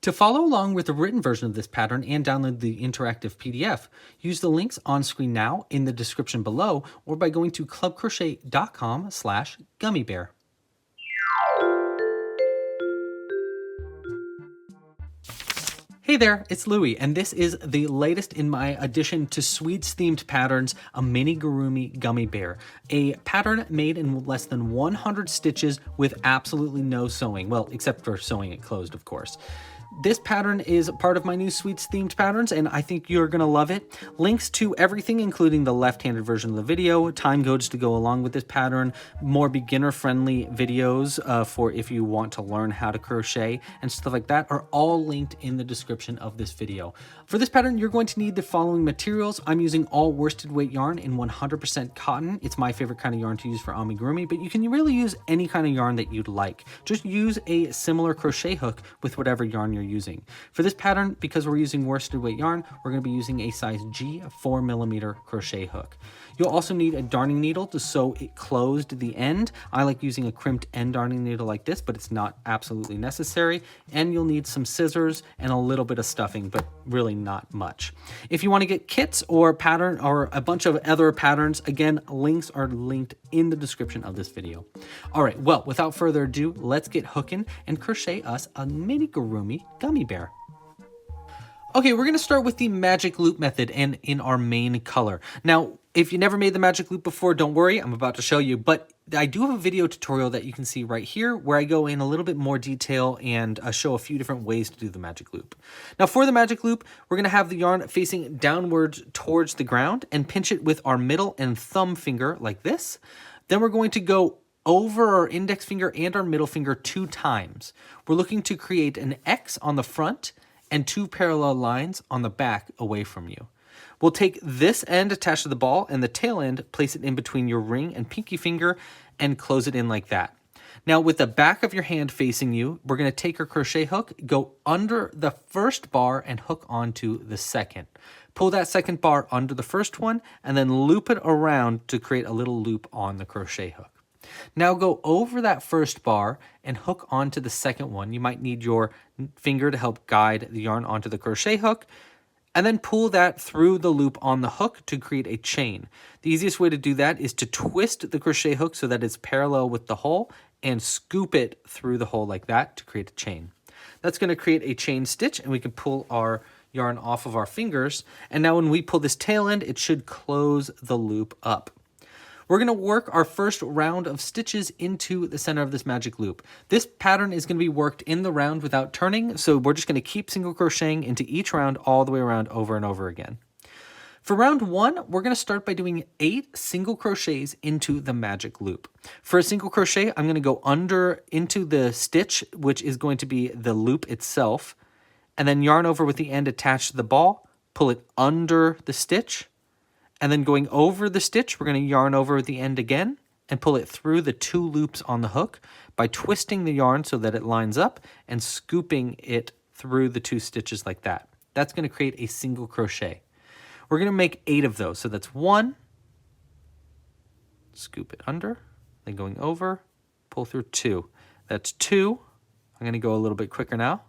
To follow along with the written version of this pattern and download the interactive PDF, use the links on screen now in the description below or by going to clubcrochet.com/gummybear. Hey there, it's Louie, and this is the latest in my addition to Swedes-themed patterns, Amigurumi Gummy Bear, a pattern made in less than 100 stitches with absolutely no sewing, well, except for sewing it closed, of course. This pattern is part of my new Swedes-themed patterns, and I think you're going to love it. Links to everything, including the left-handed version of the video, time codes to go along with this pattern, more beginner-friendly videos for if you want to learn how to crochet, and stuff like that, are all linked in the description of this video. For this pattern, you're going to need the following materials. I'm using all worsted weight yarn in 100% cotton. It's my favorite kind of yarn to use for amigurumi, but you can really use any kind of yarn that you'd like. Just use a similar crochet hook with whatever yarn you're using. For this pattern, because we're using worsted weight yarn, we're going to be using a size G 4mm crochet hook. You'll also need a darning needle to sew it closed at the end. I like using a crimped end darning needle like this, but it's not absolutely necessary. And you'll need some scissors and a little bit of stuffing, but really not much. If you want to get kits or pattern or a bunch of other patterns, again, links are linked in the description of this video. All right, well, without further ado, let's get hooking and crochet us a minigurumi gummy bear. Okay, we're going to start with the magic loop method and in our main color. Now, if you never made the magic loop before, don't worry, I'm about to show you, but I do have a video tutorial that you can see right here where I go in a little bit more detail and show a few different ways to do the magic loop. Now for the magic loop, we're going to have the yarn facing downwards towards the ground and pinch it with our middle and thumb finger like this. Then we're going to go over our index finger and our middle finger 2 times. We're looking to create an X on the front and 2 parallel lines on the back away from you. We'll take this end attached to the ball and the tail end, place it in between your ring and pinky finger and close it in like that. Now with the back of your hand facing you, we're going to take our crochet hook, go under the first bar and hook onto the second. Pull that second bar under the first one and then loop it around to create a little loop on the crochet hook. Now go over that first bar and hook onto the second one. You might need your finger to help guide the yarn onto the crochet hook. And then pull that through the loop on the hook to create a chain. The easiest way to do that is to twist the crochet hook so that it's parallel with the hole and scoop it through the hole like that to create a chain. That's going to create a chain stitch and we can pull our yarn off of our fingers. And now when we pull this tail end, it should close the loop up. We're going to work our first round of stitches into the center of this magic loop. This pattern is going to be worked in the round without turning, so we're just going to keep single crocheting into each round all the way around over and over again. For round 1, we're going to start by doing 8 single crochets into the magic loop. For a single crochet, I'm going to go under into the stitch, which is going to be the loop itself, and then yarn over with the end attached to the ball, pull it under the stitch, and then going over the stitch, we're going to yarn over the end again and pull it through the 2 loops on the hook by twisting the yarn so that it lines up and scooping it through the 2 stitches like that. That's going to create a single crochet. We're going to make 8 of those. So that's 1, scoop it under, then going over, pull through 2. That's 2. I'm going to go a little bit quicker now.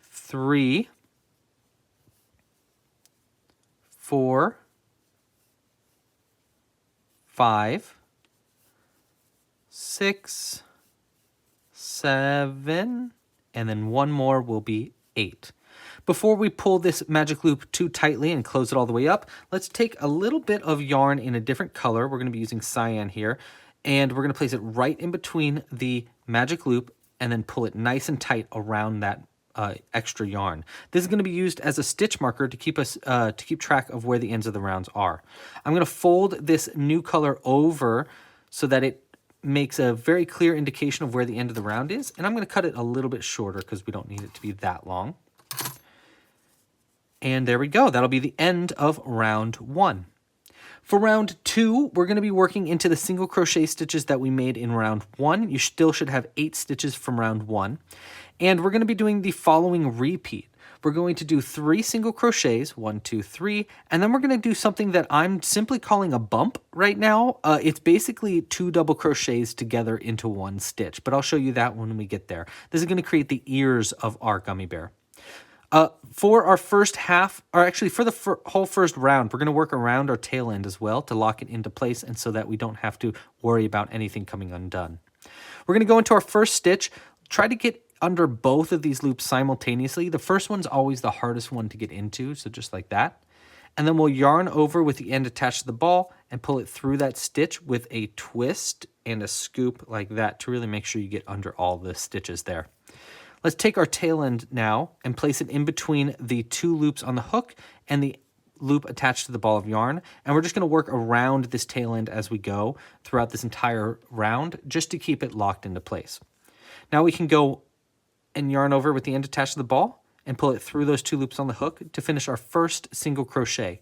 3, 4, 5, 6, 7, and then one more will be 8. Before we pull this magic loop too tightly and close it all the way up, let's take a little bit of yarn in a different color. We're going to be using Cyan here, and we're going to place it right in between the magic loop and then pull it nice and tight around that extra yarn. This is going to be used as a stitch marker to keep track of where the ends of the rounds are. I'm going to fold this new color over so that it makes a very clear indication of where the end of the round is, and I'm going to cut it a little bit shorter because we don't need it to be that long. And there we go. That'll be the end of round 1. For round 2, we're going to be working into the single crochet stitches that we made in round 1. You still should have 8 stitches from round 1. And we're going to be doing the following repeat. we're going to do 3 single crochets, 1, 2, 3, and then we're going to do something that I'm simply calling a bump right now. It's basically 2 double crochets together into 1 stitch, but I'll show you that when we get there. This is going to create the ears of our gummy bear. For our first half, or actually for the whole first round, we're going to work around our tail end as well to lock it into place and so that we don't have to worry about anything coming undone. We're going to go into our first stitch, try to get under both of these loops simultaneously. The first one's always the hardest one to get into, so just like that. And then we'll yarn over with the end attached to the ball and pull it through that stitch with a twist and a scoop like that to really make sure you get under all the stitches there. Let's take our tail end now and place it in between the 2 loops on the hook and the loop attached to the ball of yarn. And we're just going to work around this tail end as we go throughout this entire round just to keep it locked into place. Now we can go and yarn over with the end attached to the ball and pull it through those 2 loops on the hook to finish our first single crochet.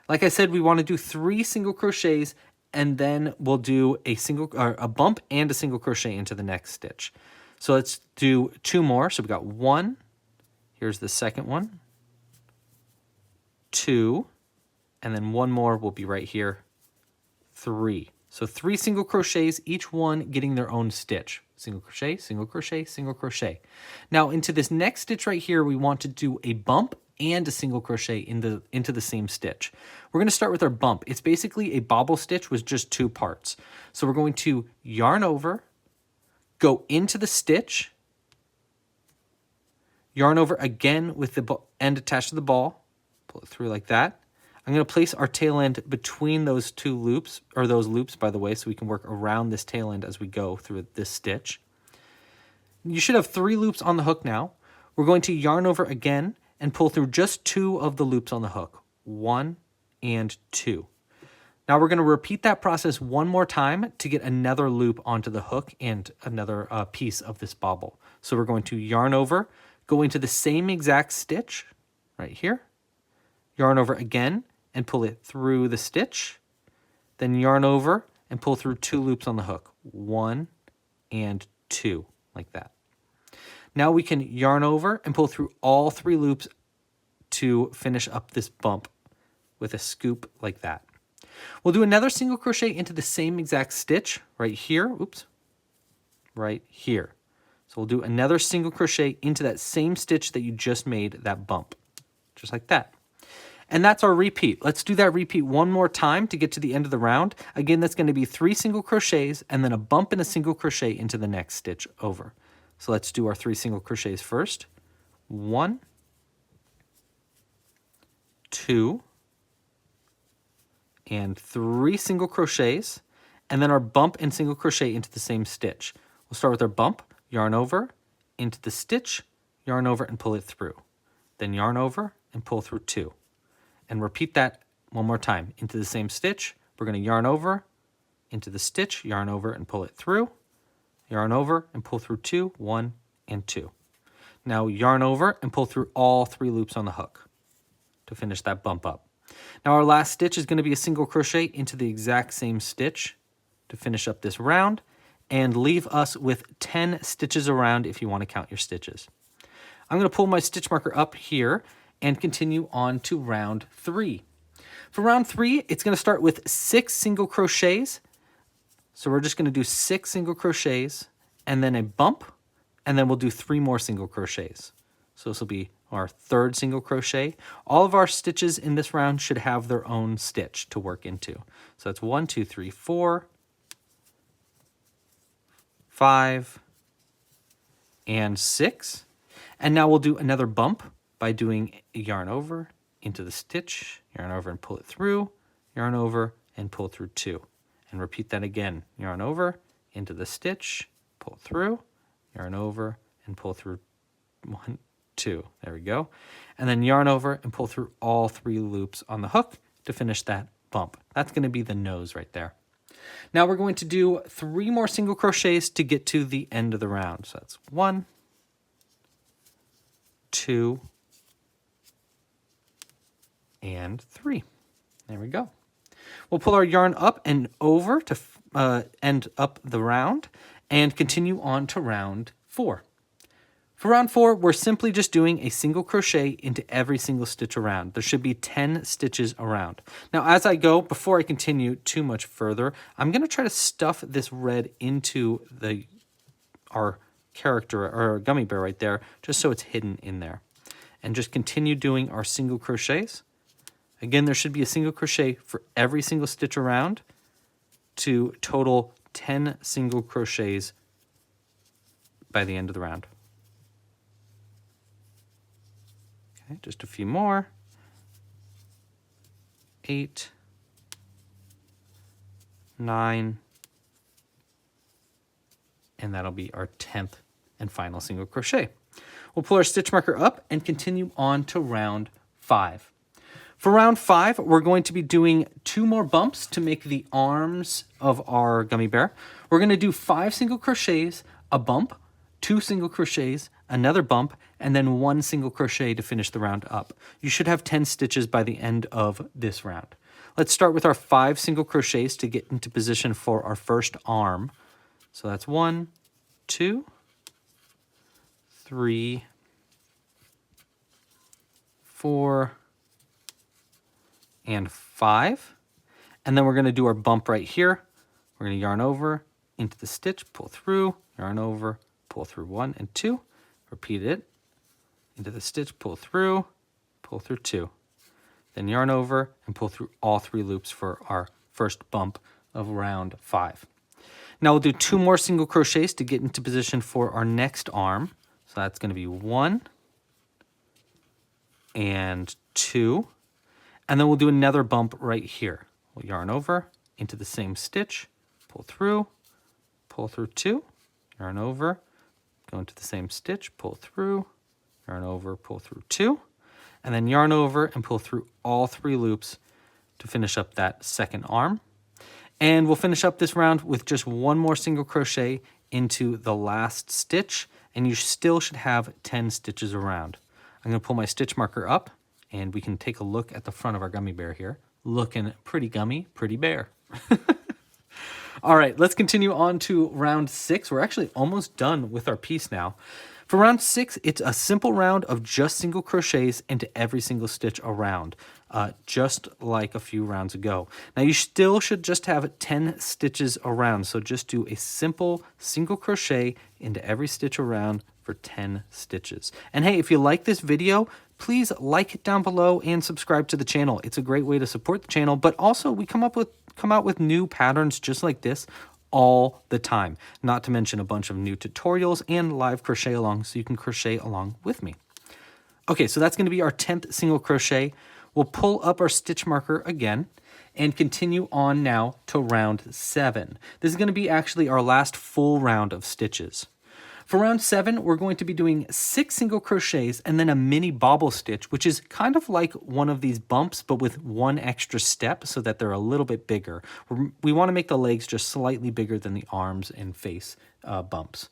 Like I said, we want to do 3 single crochets and then we'll do a bump and a single crochet into the next stitch. So let's do 2 more. So we got 1, here's the second one, 2, and then 1 more will be right here, 3. So 3 single crochets, each one getting their own stitch. Single crochet, single crochet, single crochet. Now into this next stitch right here, we want to do a bump and a single crochet into the same stitch. We're going to start with our bump. It's basically a bobble stitch with just 2 parts. So we're going to yarn over, go into the stitch, yarn over again with the end attached to the ball, pull it through like that. I'm going to place our tail end between those 2 loops, or those loops, by the way, so we can work around this tail end as we go through this stitch. You should have 3 loops on the hook now. We're going to yarn over again and pull through just 2 of the loops on the hook, 1 and 2. Now we're going to repeat that process 1 more time to get another loop onto the hook and another piece of this bobble. So we're going to yarn over, go into the same exact stitch right here, yarn over again and pull it through the stitch, then yarn over and pull through 2 loops on the hook, 1 and 2, like that. Now we can yarn over and pull through all 3 loops to finish up this bump with a scoop like that. We'll do another single crochet into the same exact stitch right here. Oops, right here. So we'll do another single crochet into that same stitch that you just made that bump, just like that. And that's our repeat. Let's do that repeat 1 more time to get to the end of the round. Again, that's going to be 3 single crochets and then a bump and a single crochet into the next stitch over. So let's do our 3 single crochets first. 1, 2, and 3 single crochets, and then our bump and single crochet into the same stitch. We'll start with our bump, yarn over, into the stitch, yarn over and pull it through. Then yarn over and pull through 2. And repeat that 1 more time. Into the same stitch, we're going to yarn over, into the stitch, yarn over and pull it through, yarn over and pull through 2, 1 and 2. Now yarn over and pull through all 3 loops on the hook to finish that bump up. Now our last stitch is going to be a single crochet into the exact same stitch to finish up this round and leave us with 10 stitches around if you want to count your stitches. I'm going to pull my stitch marker up here and continue on to round 3. For round 3, it's going to start with 6 single crochets. So we're just going to do 6 single crochets and then a bump, and then we'll do 3 more single crochets. So this will be our 3rd single crochet. All of our stitches in this round should have their own stitch to work into. So that's 1, 2, 3, 4, 5, and 6. And now we'll do another bump by doing a yarn over into the stitch, yarn over and pull it through, yarn over and pull through 2. And repeat that again. Yarn over into the stitch, pull through, yarn over and pull through 1, 2. There we go. And then yarn over and pull through all 3 loops on the hook to finish that bump. That's going to be the nose right there. Now we're going to do 3 more single crochets to get to the end of the round. So that's 1, 2, and 3. There we go. We'll pull our yarn up and over to end up the round and continue on to round 4. For round 4, we're simply just doing a single crochet into every single stitch around. There should be 10 stitches around. Now, as I go, before I continue too much further, I'm going to try to stuff this red into our character or our gummy bear right there, just so it's hidden in there. And just continue doing our single crochets. Again, there should be a single crochet for every single stitch around to total 10 single crochets by the end of the round. Okay, just a few more. 8, 9, and that'll be our 10th and final single crochet. We'll pull our stitch marker up and continue on to round 5. For round 5, we're going to be doing 2 more bumps to make the arms of our gummy bear. We're going to do 5 single crochets, a bump, 2 single crochets, another bump, and then 1 single crochet to finish the round up. You should have 10 stitches by the end of this round. Let's start with our 5 single crochets to get into position for our first arm. So that's 1, 2, 3, 4, and 5. And then we're going to do our bump right here. We're going to yarn over into the stitch, pull through, yarn over, pull through 1 and 2. Repeat it into the stitch, pull through 2. Then yarn over and pull through all 3 loops for our first bump of round 5. Now we'll do 2 more single crochets to get into position for our next arm. So that's going to be 1 and 2. And then we'll do another bump right here. We'll yarn over into the same stitch, pull through 2, yarn over, go into the same stitch, pull through, yarn over, pull through 2, and then yarn over and pull through all 3 loops to finish up that second arm. And we'll finish up this round with just 1 more single crochet into the last stitch, and you still should have 10 stitches around. I'm going to pull my stitch marker up, and we can take a look at the front of our gummy bear here. Looking pretty gummy, pretty bear. All right, let's continue on to round 6. We're actually almost done with our piece now. For round 6, it's a simple round of just single crochets into every single stitch around, just like a few rounds ago. Now you still should just have 10 stitches around, so just do a simple single crochet into every stitch around for 10 stitches. And hey, if you like this video, please like it down below and subscribe to the channel. It's a great way to support the channel, but also we come out with new patterns just like this all the time, not to mention a bunch of new tutorials and live crochet along, so you can crochet along with me. Okay, so that's going to be our 10th single crochet. We'll pull up our stitch marker again and continue on now to round 7. This is going to be actually our last full round of stitches. For round 7, we're going to be doing 6 single crochets and then a mini bobble stitch, which is kind of like one of these bumps, but with 1 extra step so that they're a little bit bigger. We want to make the legs just slightly bigger than the arms and face bumps.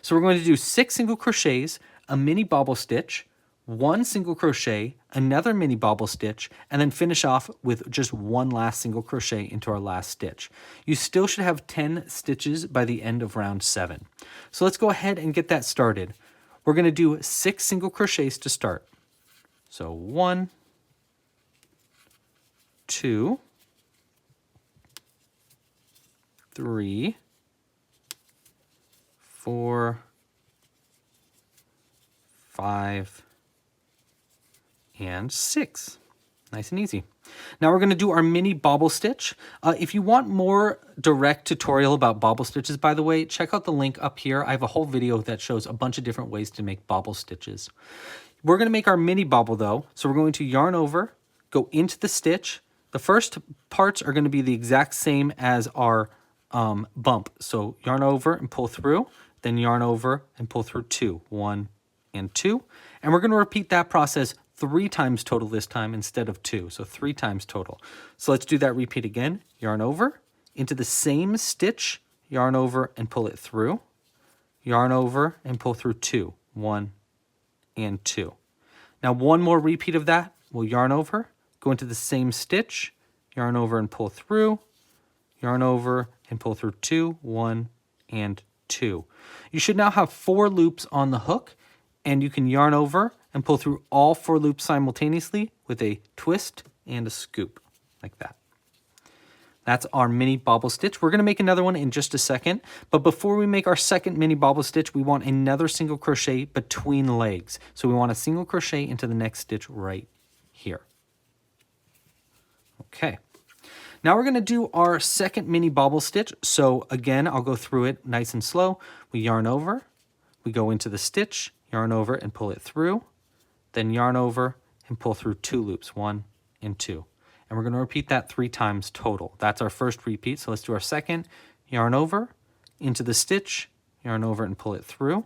So we're going to do 6 single crochets, a mini bobble stitch, 1 single crochet, another mini bobble stitch, and then finish off with just 1 last single crochet into our last stitch. You still should have 10 stitches by the end of round 7. So let's go ahead and get that started. We're going to do 6 single crochets to start. So 1, 2, 3, 4, 5, and 6. Nice and easy. Now we're going to do our mini bobble stitch. If you want more direct tutorial about bobble stitches, by the way, check out the link up here. I have a whole video that shows a bunch of different ways to make bobble stitches. We're going to make our mini bobble though. So we're going to yarn over, go into the stitch. The first parts are going to be the exact same as our bump. So yarn over and pull through, then yarn over and pull through 2, 1 and 2. And we're going to repeat that process 3 times total this time instead of 2, so 3 times total. So let's do that repeat again. Yarn over, into the same stitch, yarn over and pull it through. Yarn over and pull through 2, 1 and 2. Now 1 more repeat of that. We'll yarn over, go into the same stitch, yarn over and pull through, yarn over and pull through 2, 1 and 2. You should now have 4 loops on the hook and you can yarn over and pull through all 4 loops simultaneously with a twist and a scoop, like that. That's our mini bobble stitch. We're gonna make another one in just a second, but before we make our second mini bobble stitch, we want another single crochet between legs. So we want a single crochet into the next stitch right here. Okay. Now we're gonna do our second mini bobble stitch. So again, I'll go through it nice and slow. We yarn over, we go into the stitch, yarn over and pull it through, then yarn over and pull through 2 loops, 1 and 2. And we're going to repeat that 3 times total. That's our first repeat. So let's do our second. Yarn over, into the stitch, yarn over and pull it through,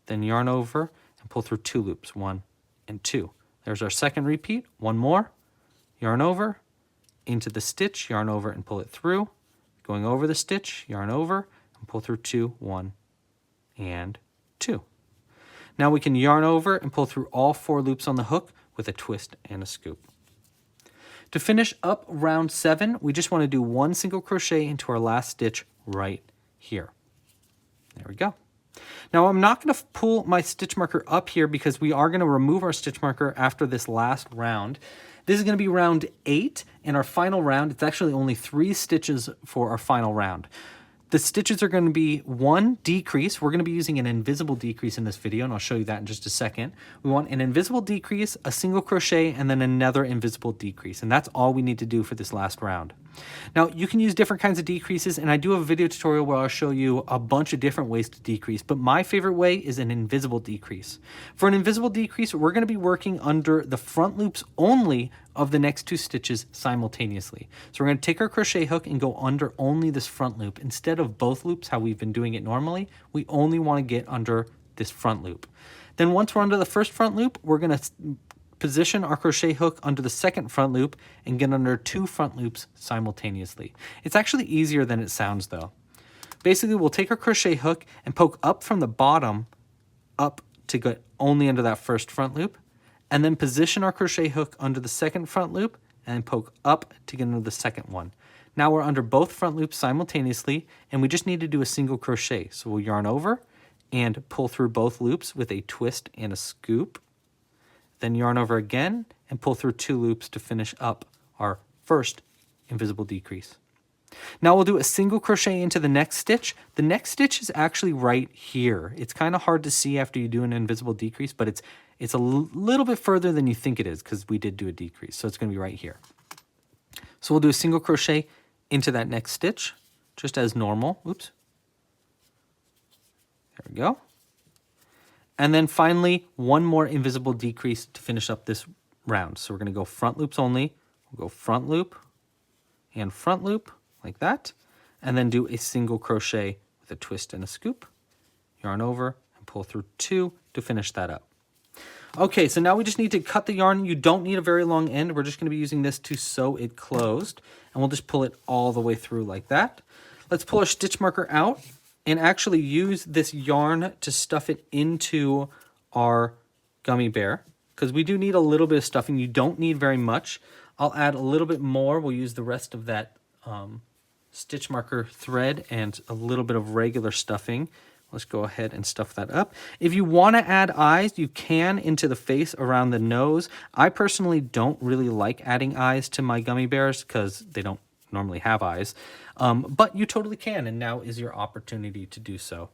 then yarn over and pull through 2 loops, 1 and 2. There's our second repeat. One more. Yarn over, into the stitch, yarn over and pull it through, going over the stitch, yarn over and pull through 2, 1 and 2. Now we can yarn over and pull through all 4 loops on the hook with a twist and a scoop. To finish up round 7, we just want to do 1 single crochet into our last stitch right here. There we go. Now I'm not going to pull my stitch marker up here because we are going to remove our stitch marker after this last round. This is going to be round 8, and our final round, it's actually only 3 stitches for our final round. The stitches are going to be 1 decrease. We're going to be using an invisible decrease in this video, and I'll show you that in just a second. We want an invisible decrease, a single crochet, and then another invisible decrease, and that's all we need to do for this last round. Now, you can use different kinds of decreases, and I do have a video tutorial where I'll show you a bunch of different ways to decrease, but my favorite way is an invisible decrease. For an invisible decrease, we're going to be working under the front loops only of the next 2 stitches simultaneously. So we're going to take our crochet hook and go under only this front loop. Instead of both loops, how we've been doing it normally, we only want to get under this front loop. Then once we're under the first front loop, we're going to position our crochet hook under the second front loop and get under 2 front loops simultaneously. It's actually easier than it sounds though. Basically, we'll take our crochet hook and poke up from the bottom up to get only under that first front loop, and then position our crochet hook under the second front loop and poke up to get into the second one. Now we're under both front loops simultaneously, and we just need to do a single crochet. So we'll yarn over and pull through both loops with a twist and a scoop. Then yarn over again and pull through 2 loops to finish up our first invisible decrease. Now we'll do a single crochet into the next stitch. The next stitch is actually right here. It's kind of hard to see after you do an invisible decrease, but it's a little bit further than you think it is because we did do a decrease. So it's going to be right here. So we'll do a single crochet into that next stitch, just as normal. Oops. There we go. And then finally, 1 more invisible decrease to finish up this round. So we're going to go front loops only. We'll go front loop and front loop like that. And then do a single crochet with a twist and a scoop. Yarn over and pull through 2 to finish that up. Okay, so now we just need to cut the yarn. You don't need a very long end. We're just going to be using this to sew it closed. And we'll just pull it all the way through like that. Let's pull our stitch marker out and actually use this yarn to stuff it into our gummy bear, because we do need a little bit of stuffing. You don't need very much. I'll add a little bit more. We'll use the rest of that stitch marker thread and a little bit of regular stuffing. Let's go ahead and stuff that up. If you want to add eyes, you can into the face around the nose. I personally don't really like adding eyes to my gummy bears because they don't normally have eyes. But you totally can, and now is your opportunity to do so.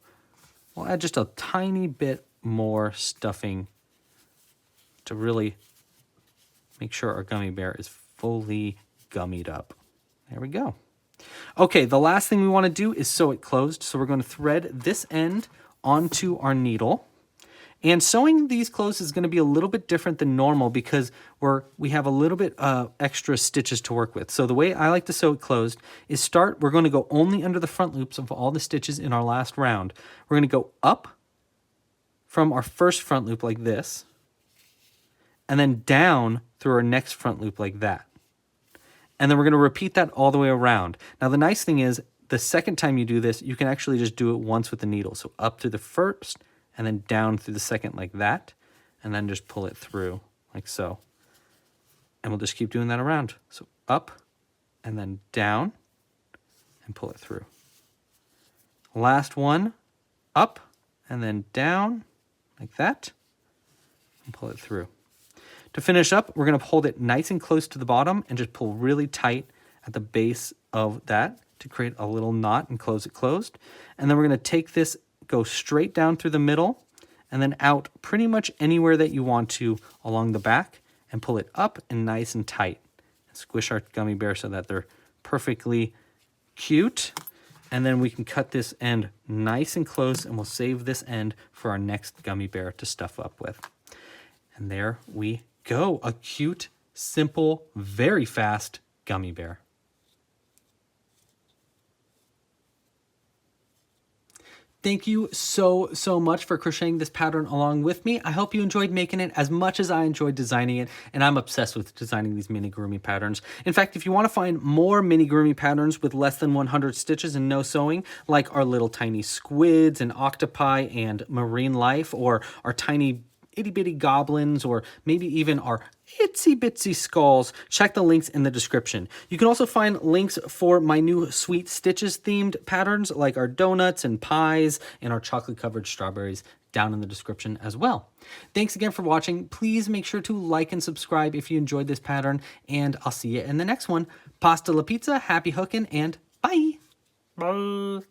We'll add just a tiny bit more stuffing to really make sure our gummy bear is fully gummied up. There we go. Okay, the last thing we want to do is sew it closed. So we're going to thread this end onto our needle. And sewing these closed is going to be a little bit different than normal because we have a little bit extra stitches to work with. So the way I like to sew it closed is we're going to go only under the front loops of all the stitches in our last round. We're going to go up from our first front loop like this, and then down through our next front loop like that. And then we're going to repeat that all the way around. Now the nice thing is, the second time you do this, you can actually just do it once with the needle. So up through the first, and then down through the second like that, and then just pull it through like so. And we'll just keep doing that around. So up, and then down, and pull it through. Last one, up, and then down, like that. and pull it through. To finish up, we're going to hold it nice and close to the bottom and just pull really tight at the base of that to create a little knot and close it closed. And then we're going to take this, go straight down through the middle and then out pretty much anywhere that you want to along the back and pull it up and nice and tight. Squish our gummy bear so that they're perfectly cute. And then we can cut this end nice and close and we'll save this end for our next gummy bear to stuff up with. And there we go. A cute, simple, very fast gummy bear. Thank you so much for crocheting this pattern along with me. I hope you enjoyed making it as much as I enjoyed designing it, and I'm obsessed with designing these minigurumi patterns. In fact, if you want to find more minigurumi patterns with less than 100 stitches and no sewing, like our little tiny squids and octopi and marine life, or our tiny itty-bitty goblins, or maybe even our itsy-bitsy skulls, check the links in the description. You can also find links for my new Sweet Stitches themed patterns, like our donuts and pies and our chocolate-covered strawberries, down in the description as well. Thanks again for watching. Please make sure to like and subscribe if you enjoyed this pattern, and I'll see you in the next one. Pasta la pizza, happy hooking, and bye! Bye.